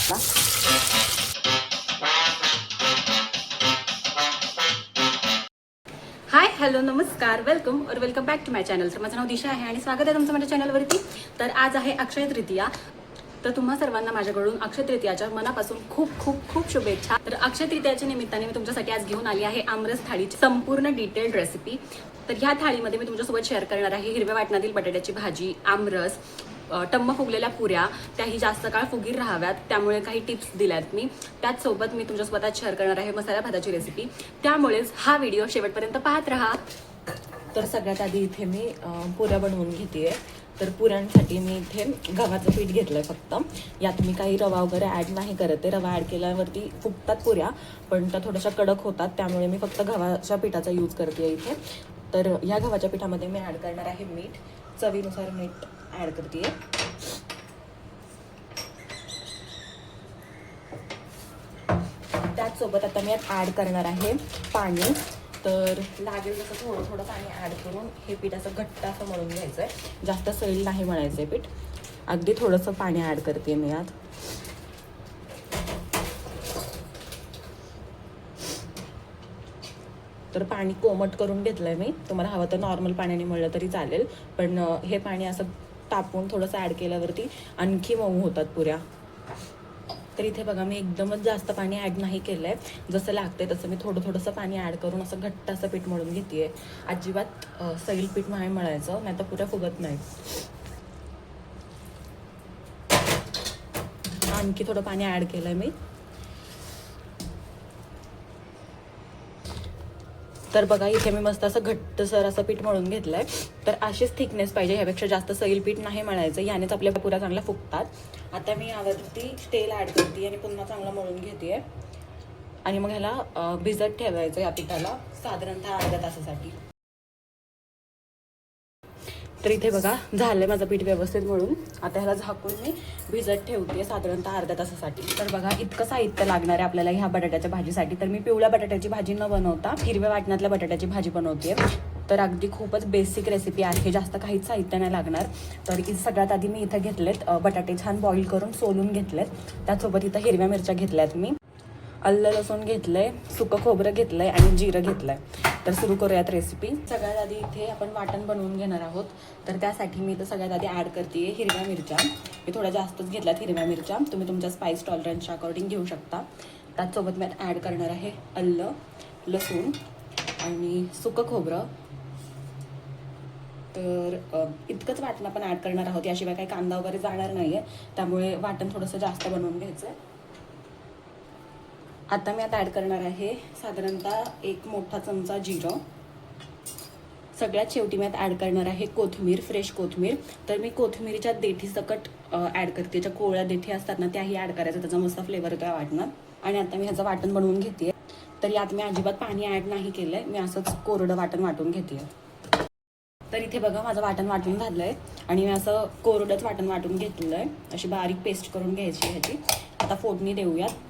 शकता. Hi hello नमस्कार, welcome back to my channel. तर माझं नाव दिशा आहे आणि स्वागत आहे तुमचं माझ्या चॅनलवरती. तर आज आहे अक्षय तृतीया. तर तुम्हा सर्वांना माझ्याकडून अक्षय तृतीयाच्या मनापासून खूप खूप खूप शुभेच्छा. तर अक्षय तृतीयाच्या निमित्ताने मी तुमच्यासाठी आज घेऊन आली आहे आमरस थाळीची संपूर्ण डिटेल्ड रेसिपी. तर ह्या थाळीमध्ये मी तुमच्यासोबत शेअर करणार आहे हिरव्या वाटणातील बटाट्याची भाजी, आमरस, टम्म फुगलेल्या पुऱ्या, त्याही जास्त काळ फुगीर राहाव्यात त्यामुळे काही टिप्स दिल्यात मी. त्याचसोबत मी तुमच्यासोबत आज शेअर करणार आहे मसाला भाताची रेसिपी. त्यामुळेच हा व्हिडिओ शेवटपर्यंत पाहत राहा. तर सगळ्यात आधी इथे मी पुऱ्या बनवून घेते. तर पुऱ्यांसाठी मी इथे गव्हाचं पीठ घेतलंय फक्त. यात मी काही रवा वगैरे ॲड नाही करत आहे. रवा ॲड केल्यावरती फुगतात पुऱ्या, पण त्या थोड्याशा कडक होतात, त्यामुळे मी फक्त गव्हाच्या पिठाचा यूज करते इथे. तर ह्या गव्हाच्या पिठामध्ये मी ॲड करणार आहे मीठ, चवीनुसार मीठ ॲड करते. त्याचसोबत आता मी यात ॲड करणार आहे पाणी. तर लागेल तसं थोडं थोडं पाणी ॲड करून हे पीठ असं घट्ट असं मळून घ्यायचं आहे. जास्त सैल नाही मळायचं आहे पीठ. अगदी थोडंसं पाणी ॲड करते मी यात. तर पाणी कोमट करून घेतलंय मी. तुम्हाला हवं तर नॉर्मल पाण्याने मळलं तरी चालेल, पण हे पाणी असं तापवून थोडंसं ॲड केल्यावरती आणखी मऊ होतात पुऱ्या. तर इथे बघा मी एकदमच जास्त पाणी ॲड नाही केलंय. जसं लागतंय तसं मी थोडंसं पाणी ॲड करून असं घट्ट असं पीठ मळून घेते. अजिबात सैल पीठ नाही मळायचं, नाही तर पुऱ्या फुगत नाही. आणखी थोडं पाणी ॲड केलंय मी. तर बघा इथे मी मस्त असं घट्टसर असं पीठ मळून घेतलंय. तर अशीच थिकनेस पाहिजे, ह्यापेक्षा जास्त सैल पीठ नाही मळायचं, यानेच आपल्या पुऱ्या चांगल्या फुगतात. आता मी यावरती तेल ॲड करते आणि पुन्हा चांगलं मळून घेते आणि मग ह्याला भिजत ठेवायचं या पिठाला साधारणतः अर्ध्या तासासाठी. तर इथे बघा झालंय माझं पीठ व्यवस्थित मळून. आता ह्याला झाकून मी भिजत ठेवते साधारणतः अर्ध्या तासासाठी. तर बघा इतकं साहित्य लागणार आहे आपल्याला ह्या बटाट्याच्या भाजीसाठी. तर मी पिवळ्या बटाट्याची भाजी न बनवता हिरव्या वाटणातल्या बटाट्याची भाजी बनवते. तर अगदी खूपच बेसिक रेसिपी आहे, जास्त काहीच साहित्य नाही लागणार. तर सगळ्यात आधी मी इथं घेतलेत बटाटे छान बॉईल करून सोलून घेतलेत. त्यासोबत इथं हिरव्या मिरच्या घेतल्यात मी, आलं लसूण घेतलंय, सुकं खोबरं घेतलंय आणि जिरं घेतलंय. तर सुरू करूयात रेसिपी. सगळ्यात आधी इथे आपण वाटण बनवून घेणार आहोत. तर त्यासाठी मी इथं सगळ्यात आधी ॲड करते हिरव्या मिरच्या. मी थोड्या जास्तच घेतल्यात हिरव्या मिरच्या, तुम्ही तुमच्या स्पाइस टॉलरन्सच्या अकॉर्डिंग घेऊ शकता. त्याचसोबत मी ॲड करणार आहे आलं, लसूण आणि सुकं खोबरं. तर इतकंच वाटण आपण ॲड करणार आहोत, याशिवाय काही कांदा वगैरे जाणार नाही आहे, त्यामुळे वाटण थोडंसं जास्त बनवून घ्यायचं आहे. आता मी आता ॲड करणार आहे साधारणतः एक मोठा चमचा जिरं. सगळ्यात शेवटी मी आता ॲड करणार आहे कोथिंबीर, फ्रेश कोथिंबीर. तर मी कोथिंबीरच्या देठी सकट ॲड करते, ज्या कोवळ्या देठी असतात ना त्याही ॲड करायचं, त्याचा मस्त फ्लेवर येतो वाटणात. आणि आता मी ह्याचं वाटण बनवून घेते. तर यात मी अजिबात पाणी ॲड नाही केलंय, मी असंच कोरडं वाटण वाटून घेते. तर इथे बघा माझं वाटण वाटून झालंय आणि मी असं कोरडंच वाटण वाटून घेतलेलं आहे. अशी बारीक पेस्ट करून घ्यायची ह्याची. आता फोडणी देऊयात.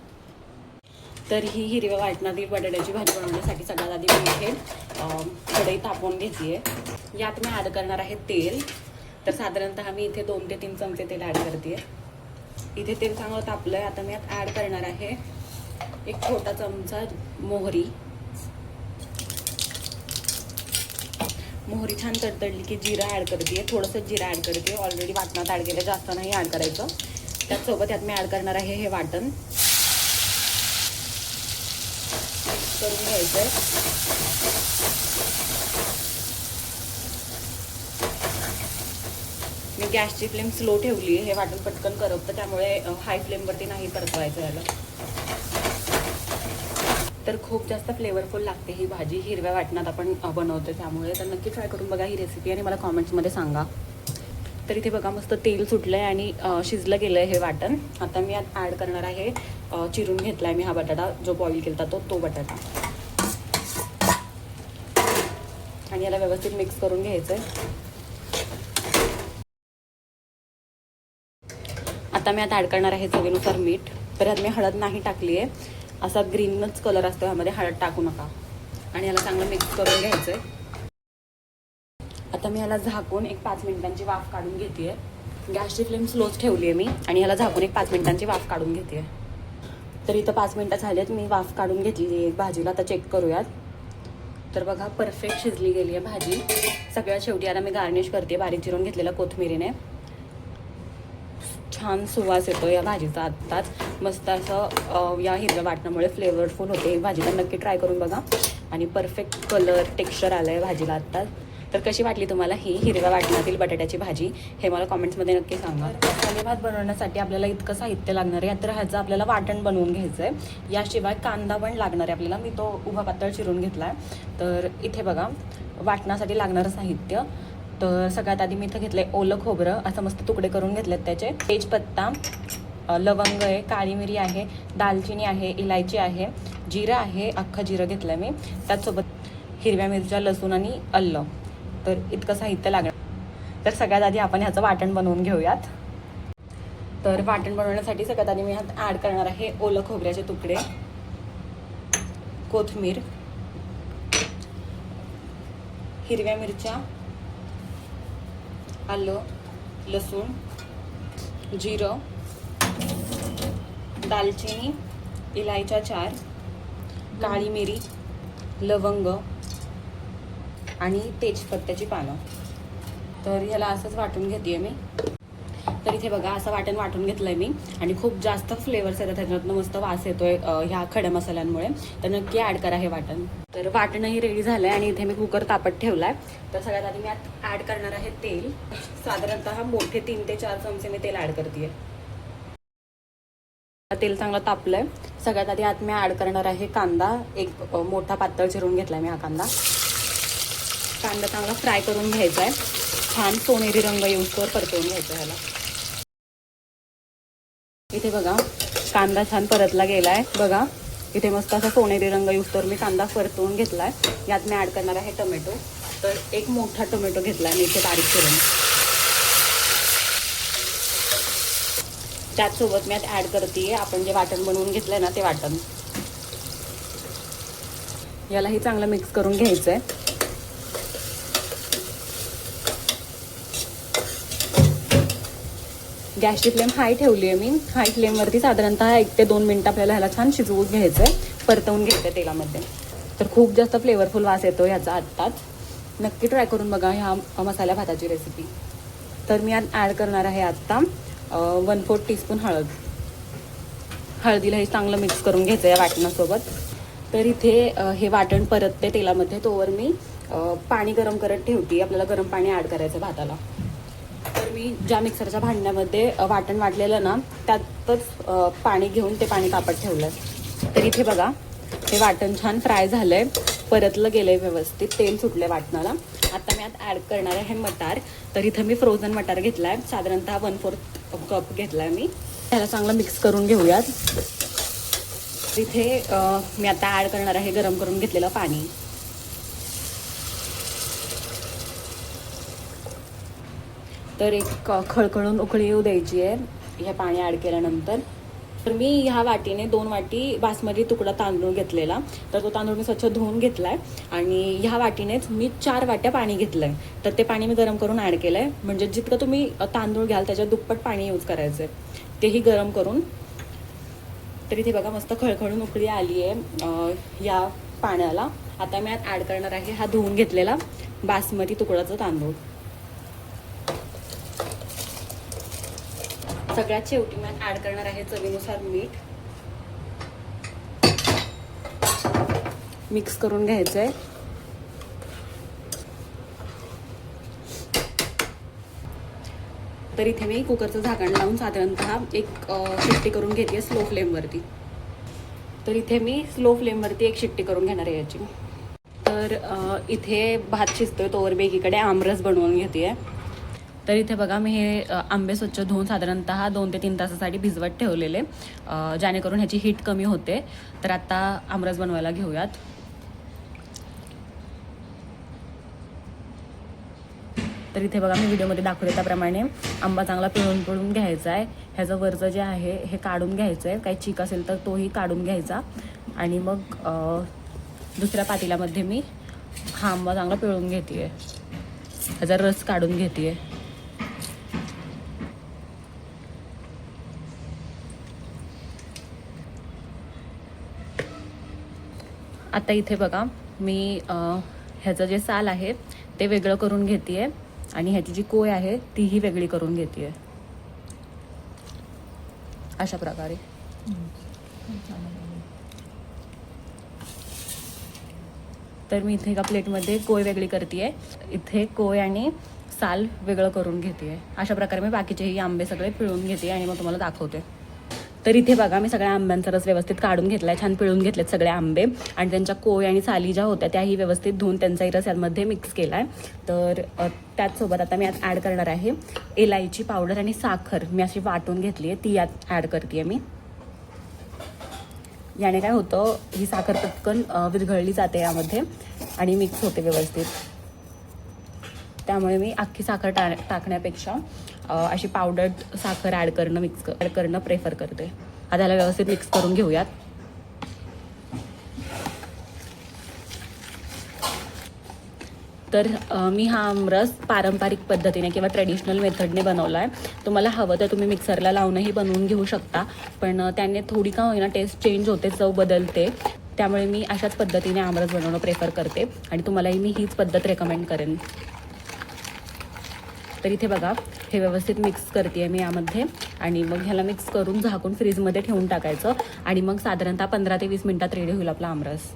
तर ही हिरव्या वाटणातील बटाट्याची भाजी बनवण्यासाठी सगळ्यात आधी मी इथे कढई तापवून घेतली आहे. यात मी ॲड करणार आहे तेल. तर साधारणतः मी इथे 2 ते 3 चमचे तेल ॲड करते. इथे तेल चांगलं तापलं आहे. आता मी यात ॲड करणार आहे एक छोटा चमचा मोहरी. मोहरी छान तडतडली की जिरं ॲड करते, थोडंसं जिरं ॲड करते. ऑलरेडी वाटणात ॲड केलं, जास्त नाही ॲड करायचं. त्याचसोबत यात मी ॲड करणार आहे हे वाटण. करून घ्यायचंय. मी गॅसची फ्लेम स्लो ठेवली आहे, हे वाटण पटकन करपतं, त्यामुळे हाय फ्लेमवरती नाही परतवायचं याला. तर खूप जास्त फ्लेवरफुल लागते ही भाजी, हिरव्या वाटणात आपण बनवतो त्यामुळे. तर नक्की ट्राय करून बघा ही रेसिपी आणि मला कॉमेंट्समध्ये सांगा. तर इथे बघा मस्त तेल सुटलंय आणि शिजलं गेलंय हे वाटण. आता मी यात ॲड करणार आहे चिरून घेतलाय मी हा बटाटा, जो बॉईल केला तो बटाटा, आणि याला व्यवस्थित मिक्स करून घ्यायचंय. आता मी आता ॲड करणार आहे चवीनुसार मीठ. तर यात मी हळद नाही टाकली आहे, असा ग्रीनच कलर असतो ह्यामध्ये, हळद टाकू नका. आणि याला चांगलं मिक्स करून घ्यायचंय. आता मी याला झाकून एक 5 मिनिटांची वाफ काढून घेते. गॅसची फ्लेम स्लोच ठेवली आहे मी आणि ह्याला झाकून एक 5 मिनिटांची वाफ काढून घेते. तर इथं 5 मिनिटं झालेत, मी वाफ काढून घेतली आहे भाजीला. आता चेक करूयात. तर बघा परफेक्ट शिजली गेली आहे भाजी. सगळ्यात शेवटी आता मी गार्निश करते बारीक चिरून घेतलेल्या कोथिंबीरीने. छान सुवास येतो या भाजीचा आत्ताच. मस्त असं या हिरव्या वाटणामुळे फ्लेवरफुल होते ही भाजी. तर नक्की ट्राय करून बघा. आणि परफेक्ट कलर टेक्स्चर आलं आहे भाजीला आत्ताच. तर कशी वाटली तुम्हाला ही हिरव्या वाटणातील बटाट्याची भाजी हे मला कॉमेंट्समध्ये नक्की सांगा. मसाले भात बनवण्यासाठी आपल्याला इतकं साहित्य लागणार आहे. तर ह्याचं आपल्याला वाटण बनवून घ्यायचं आहे. याशिवाय कांदा पण लागणार आहे आपल्याला. मी तो उभा पातळ चिरून घेतला आहे. तर इथे बघा वाटणासाठी लागणारं साहित्य. तर सगळ्यात आधी मी इथं घेतलं आहे ओलं खोबरं. असं मस्त तुकडे करून घेतलेत त्याचे. तेजपत्ता, लवंग आहे, काळी मिरी आहे, दालचिनी आहे, इलायची आहे, जिरं आहे, अख्खं जिरं घेतलं आहे मी. त्याचसोबत हिरव्या मिरच्या, लसूण आणि आलं. तर इतकं साहित्य लागणार. तर सगळ्यात आधी आपण ह्याचं वाटण बनवून घेऊयात. तर वाटण बनवण्यासाठी सगळ्यात आधी मी ह्यात ॲड करणार आहे ओलं खोबऱ्याचे तुकडे, कोथिंबीर, हिरव्या मिरच्या, आलं, लसूण, जिरं, दालचिनी, इलायच्या 4, काळी मिरी, लवंग आणि तेजपत्त्याची पानं. तर ह्याला असंच वाटून घेते मी. तर इथे बघा असं वाटून घेतलं आहे मी. आणि खूप जास्त फ्लेवर्स येतात त्याच्यातनं, मस्त वास येतोय ह्या खड्या मसाल्यांमुळे. तर नक्की ॲड करा हे वाटण. तर वाटणही रेडी झालं आहे आणि इथे मी कुकर तापत ठेवला आहे. तर सगळ्यात आधी मी आत ॲड करणार आहे तेल. साधारणतः मोठे 3 ते 4 चमचे मी तेल ॲड करते. तेल चांगलं तापलं आहे. सगळ्यात आधी आत मी ॲड करणार आहे कांदा. एक मोठा पातळ चिरून घेतला आहे मी हा कांदा. कांदा चांगला फ्राय करून घ्यायचा आहे. छान सोनेरी रंग येऊसवर परतवून घ्यायचा ह्याला. इथे बघा कांदा छान परतला गेला आहे. बघा इथे मस्त असा सोनेरी रंग येऊसवर मी कांदा परतवून घेतला आहे. यात मी ॲड करणार आहे टोमॅटो. तर एक मोठा टोमॅटो घेतला आहे मी इथे बारीक चिरून. त्याचसोबत मी आता ॲड करते आपण जे वाटण बनवून घेतलं आहे ना ते वाटण. यालाही चांगलं मिक्स करून घ्यायचं आहे. गॅसची फ्लेम हाय ठेवली आहे मी. हाय फ्लेमवरती साधारणतः 1 ते 2 मिनटं आपल्याला ह्याला छान शिजवून घ्यायचं आहे, परतवून घ्यायचं आहे तेलामध्ये. तर खूप जास्त फ्लेवरफुल वास येतो ह्याचा आत्ताच. नक्की ट्राय करून बघा ह्या मसाल्या भाताची रेसिपी. तर मी आज ॲड करणार आहे आत्ता 1/4 टीस्पून हळद. हळदीला हे चांगलं मिक्स करून घ्यायचं आहे वाटणासोबत. तर इथे हे वाटण परतते तेलामध्ये, तोवर मी पाणी गरम करत ठेवते. आपल्याला गरम पाणी ॲड करायचं भाताला. तर मी ज्या मिक्सरच्या भांड्यामध्ये वाटण वाटलेलं ना त्यातच पाणी घेऊन ते पाणी तापत ठेवलं आहे. तर इथे बघा हे वाटण छान फ्राय झालं आहे, परतलं गेलं आहे व्यवस्थित, तेल सुटलं आहे वाटणाला. आता मी आता ॲड करणार आहे मटार. तर इथं मी फ्रोझन मटार घेतला आहे. साधारणतः 1/4 कप घेतला आहे मी. त्याला चांगलं मिक्स करून घेऊयात. इथे मी आता ॲड करणार आहे गरम करून घेतलेलं पाणी. तर एक खळखळून उकळी येऊ द्यायची आहे हे पाणी ॲड केल्यानंतर. तर मी ह्या वाटीने 2 वाटी बासमती तुकडा तांदूळ घेतलेला. तर तो तांदूळ मी स्वच्छ धुवून घेतला आहे आणि ह्या वाटीनेच मी 4 वाट्या पाणी घेतलं आहे. तर ते पाणी मी गरम करून ॲड केलं आहे. म्हणजे जितकं तुम्ही तांदूळ घ्याल त्याच्या दुप्पट पाणी यूज करायचं आहे, तेही गरम करून. तर इथे बघा मस्त खळखळून उकळी आली आहे या पाण्याला. आता मी ॲड करणार आहे हा धुवून घेतलेला बासमती तुकडाचा तांदूळ. सगळ्यात शेवटी मी ॲड करणार आहे चवीनुसार मीठ. मिक्स करून घ्यायचं आहे. तर इथे मी कुकरचं झाकण लावून साधारणतः एक शिट्टी करून घेते स्लो फ्लेमवरती. तर इथे मी स्लो फ्लेमवरती एक शिट्टी करून घेणार आहे याची. तर इथे भात शिजतोय तोवर मी एकीकडे आमरस बनवून घेते. तर इथे बघा मी हे आंबे स्वच्छ धुवून साधारणतः 2 ते 3 तासासाठी भिजवत ठेवलेले, जेणेकरून ह्याची हीट कमी होते. तर आता आमरस बनवायला घेऊयात. तर इथे बघा मी व्हिडिओमध्ये दाखवले त्याप्रमाणे आंबा चांगला पिळून घ्यायचा आहे. ह्याचं वरचं जे आहे हे काढून घ्यायचं आहे. काही चीक असेल तर तोही काढून घ्यायचा. आणि मग दुसऱ्या पातेल्यामध्ये मी हा आंबा चांगला पिळून घेते आहे, ह्याचा रस काढून घेते आहे. आता इथे बघा मी ह्याचं जे साल आहे ते वेगळं करून घेते आहे आणि ह्याची जी कोय आहे तीही वेगळी करून घेते आहे अशा प्रकारे. तर मी इथे एका प्लेटमध्ये कोय वेगळी करते आहे, इथे कोय आणि साल वेगळं करून घेते आहे. अशा प्रकारे मी बाकीचेही आंबे सगळे पिळून घेते आणि मग तुम्हाला दाखवते. तर इथे बघा मी सगळ्या आंब्यांचा रस व्यवस्थित काढून घेतला आहे, छान पिळून घेतलेत सगळे आंबे आणि त्यांच्या कोय आणि साली ज्या होत्या त्याही व्यवस्थित धुवून त्यांचाही रस यामध्ये मिक्स केला आहे. तर त्याचसोबत आता मी यात ॲड करणार आहे इलायची पावडर आणि साखर मी अशी वाटून घेतली आहे, ती यात ॲड करते आहे मी. याने काय होतं, ही साखर पटकन विरघळली जाते यामध्ये आणि मिक्स होते व्यवस्थित. त्यामुळे मी अख्खी साखर टाकण्यापेक्षा अशी पावडर्ड साखर ॲड करणं प्रेफर करते. आता त्याला व्यवस्थित मिक्स करून घेऊयात. तर मी हा आमरस पारंपरिक पद्धतीने किंवा ट्रेडिशनल मेथडने बनवला आहे. तुम्हाला हवं तर तुम्ही मिक्सरला लावूनही बनवून घेऊ शकता, पण त्याने थोडी का होईना टेस्ट चेंज होते, चव बदलते. त्यामुळे मी अशाच पद्धतीने आमरस बनवणं प्रेफर करते आणि तुम्हालाही मी हीच पद्धत रेकमेंड करेन. तर इथे बघा हे व्यवस्थित मिक्स करते आहे मी यामध्ये आणि मग ह्याला मिक्स करून झाकून फ्रीजमध्ये ठेवून टाकायचं आणि मग साधारणतः 15 ते 20 मिनिटात रेडी होईल आपला आमरस.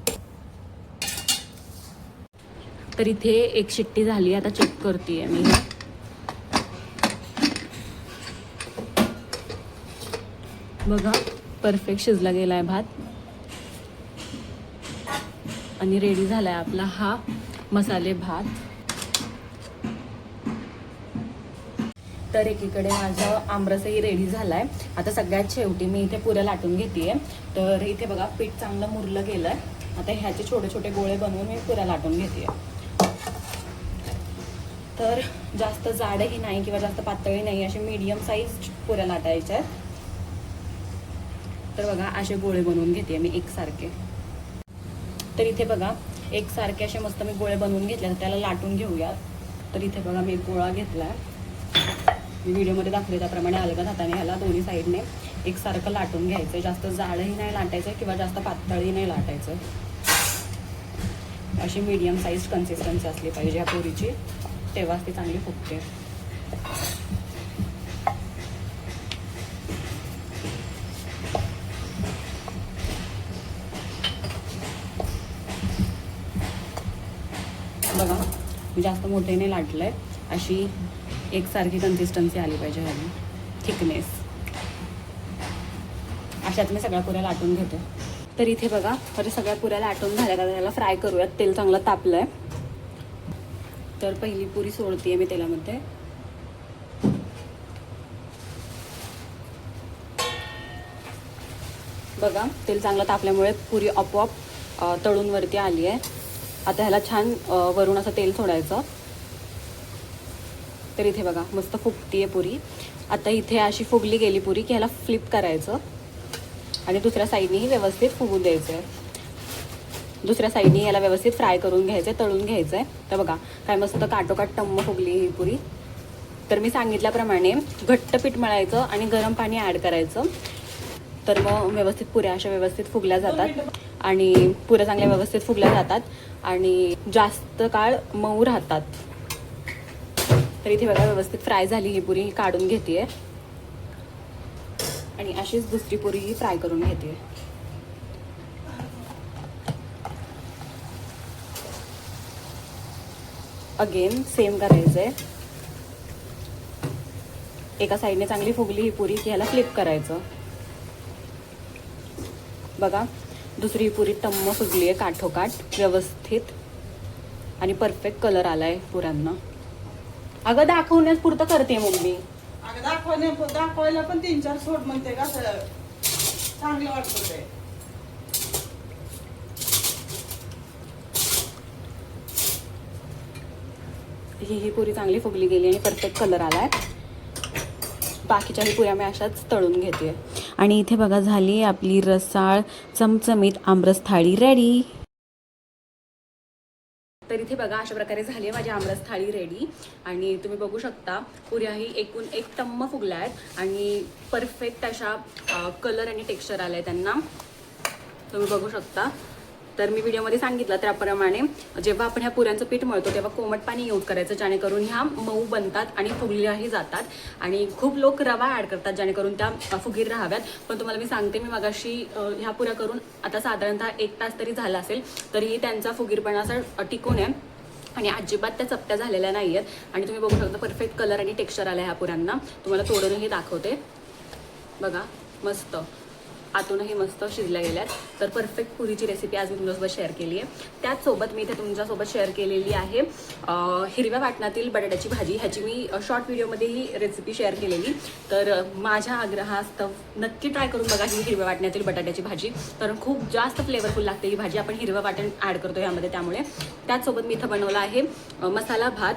तर इथे एक शिट्टी झाली, आता चेक करते आहे मी. बघा परफेक्ट शिजला गेला आहे भात आणि रेडी झाला आहे आपला हा मसाले भात. तर एकीकडे माझं आमरसही रेडी झाला आहे. आता सगळ्यात शेवटी मी इथे पुऱ्या लाटून घेते आहे. तर इथे बघा पीठ चांगलं मुरलं गेलं आहे. आता ह्याचे छोटे छोटे गोळे बनवून मी पुऱ्या लाटून घेते आहे. तर जास्त जाडही नाही किंवा जास्त पातळही नाही, असे मीडियम साईज पुऱ्या लाटायच्या आहेत. तर बघा असे गोळे बनवून घेते मी एकसारखे. तर इथे बघा एकसारखे असे मस्त मी गोळे बनवून घेतले, त्याला लाटून घेऊया. तर इथे बघा मी एक गोळा घेतला आहे, मी व्हिडिओमध्ये दाखवले त्याप्रमाणे अलगद हाताने ह्याला दोन्ही साईडने एकसारखं लाटून घ्यायचं. जास्त जाडही नाही लाटायचं किंवा जास्त पातळही नाही लाटायचं. अशी मीडियम साईज कन्सिस्टन्सी असली पाहिजे या पुरीची, तेव्हाच ती चांगली फुगते. बघा मी जास्त मोठेने लाटलंय, अशी एकसारखी कन्सिस्टन्सी आली पाहिजे ह्याची, थिकनेस. अशात मी सगळ्या पुऱ्या लाटून घेते. तर इथे बघा तर सगळ्या पुऱ्या लाटून झाल्या का त्याला फ्राय करूयात. तेल चांगलं तापलंय. तर पहिली पुरी सोडतीये मी तेलामध्ये. बघा तेल चांगलं तापल्यामुळे पुरी आपोआप तळून वरती आली आहे. आता ह्याला छान वरून असं तेल सोडायचं. तर इथे बघा मस्त फुगतीये पुरी. आता इथे अशी फुगली गेली पुरी की ह्याला फ्लिप करायचं आणि दुसऱ्या साईडनेही व्यवस्थित फुगू द्यायचं आहे. दुसऱ्या साईडने याला व्यवस्थित फ्राय करून घ्यायचं आहे, तळून घ्यायचं आहे. तर बघा काय मस्त काटोकाट टम्म फुगली ही पुरी. तर मी सांगितल्याप्रमाणे घट्ट पीठ मळायचं आणि गरम पाणी ॲड करायचं. तर मग व्यवस्थित पुऱ्या अशा व्यवस्थित फुगल्या जातात आणि पुऱ्या चांगल्या व्यवस्थित फुगल्या जातात आणि जास्त काळ मऊ राहतात. तर इथे बघा व्यवस्थित फ्राय झाली ही पुरी, काढून घेते आणि अशीच दुसरी पुरी फ्राय करून घेते. अगेन सेम करायचंय. एका साईडने चांगली फुगली ही पुरी की ह्याला फ्लिप करायचं. बघा दुसरी पुरी टम्म फुगली आहे काठोकाठ व्यवस्थित आणि परफेक्ट कलर आलाय पुऱ्यांना. अगं दाखवण्यास पुरतं करते मम्मी. दाखवायला पण 3-4 सोड म्हणते का चांगलं वाटतं ते. ही पुरी चांगली फुगली गेली आणि परफेक्ट कलर आलाय. बाकीच्याही पुऱ्या मी अशाच तळून घेते. आणि इथे बघा झाली आपली रसाळ चमचमीत आमरस थाळी रेडी. तर इथे बघा अशा प्रकारे झाली आहे माझी आमरस थाळी रेडी. आणि तुम्ही बघू शकता पुऱ्याही एकूण एक टम्म फुगल्या आहेत आणि परफेक्ट अशा कलर आणि टेक्स्चर आलं आहे त्यांना. तुम्ही बघू शकता तर मी व्हिडिओमध्ये सांगितलं त्याप्रमाणे जेव्हा आपण ह्या पुऱ्यांचं पीठ मळतो तेव्हा कोमट पाणी यूज करायचं, जेणेकरून ह्या मऊ बनतात आणि फुगल्याही जातात. आणि खूप लोक रवा ॲड करतात जेणेकरून त्या फुगीर राहाव्यात. पण तुम्हाला मी सांगते, मी मगाशी ह्या पुऱ्या करून आता साधारणतः 1 तास तरी झाला असेल, तरीही त्यांचा फुगीरपणा असा टिकून आहे आणि अजिबात त्या चपट्या झालेल्या नाही आहेत. आणि तुम्ही बघू शकता परफेक्ट कलर आणि टेक्स्चर आलं ह्या पुऱ्यांना. तुम्हाला तोडूनही दाखवते बघा, मस्त आतूनही मस्त शिजल्या गेल्यात. तर परफेक्ट पुरीची रेसिपी आज मी तुमच्यासोबत शेअर केली आहे. त्याचसोबत मी इथे तुमच्यासोबत शेअर केलेली आहे हिरव्या वाटणातील बटाट्याची भाजी. ह्याची मी शॉर्ट व्हिडिओमध्ये ही रेसिपी शेअर केलेली. तर माझ्या आग्रहास्तव नक्की ट्राय करून बघा ही हिरव्या वाटण्यातील बटाट्याची भाजी, कारण खूप जास्त फ्लेवरफुल लागते ही भाजी. आपण हिरवं वाटण ॲड करतो ह्यामध्ये, त्यामुळे. त्याचसोबत मी इथं बनवला आहे मसाला भात.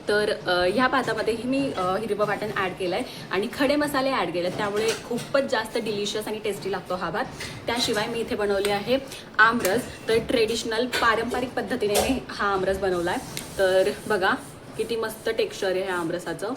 तर ह्या भातामध्येही मी हिरवं वाटण ॲड केलं आहे आणि खडे मसाले ॲड केले, त्यामुळे खूपच जास्त डिलिशियस आणि टेस्टी लागतो हा भात. त्याशिवाय मी इथे बनवले आहे आमरस. तर ट्रेडिशनल पारंपरिक पद्धतीने मी हा आमरस बनवला आहे. तर बघा किती मस्त टेक्स्चर आहे ह्या आमरसाचं.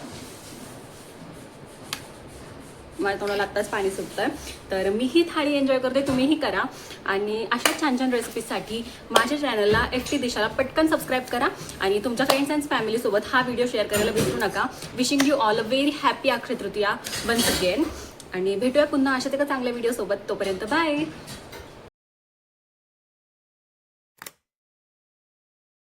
मला तोंडाला आत्ताच पाणी सुटतं आहे. तर मी ही थाळी एन्जॉय करते, तुम्हीही करा. आणि अशा छान छान रेसिपीजसाठी माझ्या चॅनलला FT दिशाला पटकन सबस्क्राईब करा आणि तुमच्या फ्रेंड्स अँड फॅमिलीसोबत हा व्हिडिओ शेअर करायला विसरू नका. Wishing you all a very happy Akshaya Tritiya once again. आणि भेटूया पुन्हा अशाच एका चांगल्या व्हिडिओसोबत. तोपर्यंत बाय.